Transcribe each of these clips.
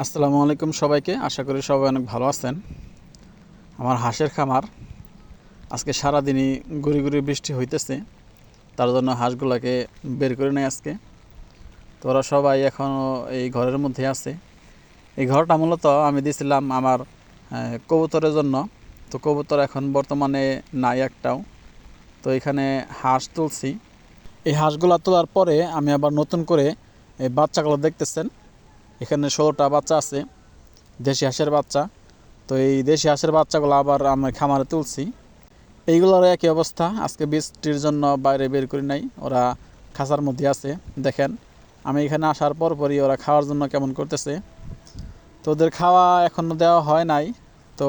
আসসালামু আলাইকুম সবাইকে। আশা করি সবাই অনেক ভালো আছেন। আমার হাঁসের খামার আজকে সারাদিনই গুড়ি গুড়ি বৃষ্টি হইতেছে, তার জন্য হাঁসগুলোকে বের করে নেয় আজকে। তো ওরা সবাই এখনও এই ঘরের মধ্যে আছে। এই ঘরটা মূলত আমি দিয়েছিলাম আমার কবুতরের জন্য। তো কবুতর এখন বর্তমানে নাই একটাও। তো এখানে হাঁস তুলছি। এই হাঁসগুলো তোলার পরে আমি আবার নতুন করে এই বাচ্চাগুলো দেখতেছেন, এখানে 16টা বাচ্চা আছে, দেশি হাঁসের বাচ্চা। তো এই দেশি হাঁসের বাচ্চাগুলো আবার আমরা খামারে তুলছি। এইগুলোর একই অবস্থা, আজকে বৃষ্টির জন্য বাইরে বের করি নাই, ওরা খাঁচার মধ্যে আছে। দেখেন আমি এখানে আসার পরই ওরা খাওয়ার জন্য কেমন করতেছে। তো ওদের খাওয়া এখনও দেওয়া হয় নাই। তো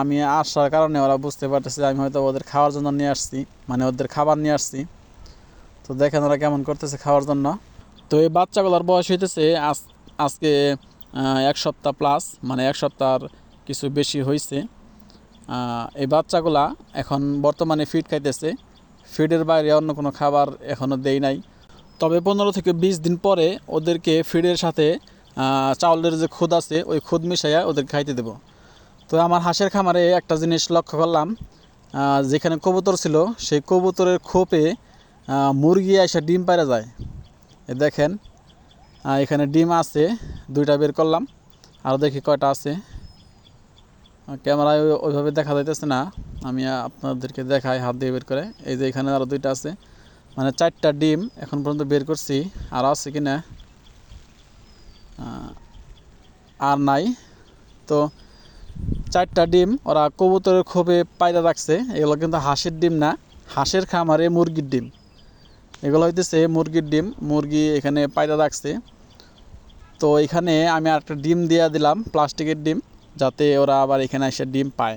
আমি আসার কারণে ওরা বুঝতে পারতেছে আমি হয়তো ওদের খাওয়ার জন্য নিয়ে আসছি, মানে ওদের খাবার নিয়ে আসছি। তো দেখেন ওরা কেমন করতেছে খাওয়ার জন্য। তো এই বাচ্চাগুলোর বয়স হইতেছে আজকে 1 সপ্তাহ প্লাস, মানে 1 সপ্তাহর কিছু বেশি হয়েছে। এই বাচ্চাগুলা এখন বর্তমানে ফিড খাইতেছে। ফিডের বাইরে অন্য কোনো খাবার এখনও দেই নাই। তবে 15 থেকে 20 দিন পরে ওদেরকে ফিডের সাথে চাউলের যে খুদ আছে ওই খুদ মিশাইয়া ওদের খাইতে দেব। তো আমার হাঁসের খামারে একটা জিনিস লক্ষ্য করলাম, যেখানে কবুতর ছিল সেই কবুতরের খোপে মুরগি এসে ডিম পাড়া যায়। দেখেন এখানে ডিম আছে, 2টা বের করলাম, আর দেখি কয়টা আছে। ক্যামেরায় ওইভাবে দেখা যাইতেছে না, আমি আপনাদেরকে দেখাই হাত দিয়ে বের করে। এই যে এখানে আরও 2টা আছে, মানে 4টা ডিম এখন পর্যন্ত বের করছি। আর আছে কি না আর নাই। তো 4টা ডিম ওরা কবুতরের খোপে পায়রা রাখছে। এগুলো কিন্তু হাঁসের ডিম না, হাঁসের খামারে মুরগির ডিম। এগুলো হইতেছে মুরগির ডিম, মুরগি এখানে পায়রা রাখছে। তো এখানে আমি একটা ডিম দিয়ে দিলাম, প্লাস্টিকের ডিম, যাতে ওরা আবার এখানে এসে ডিম পায়।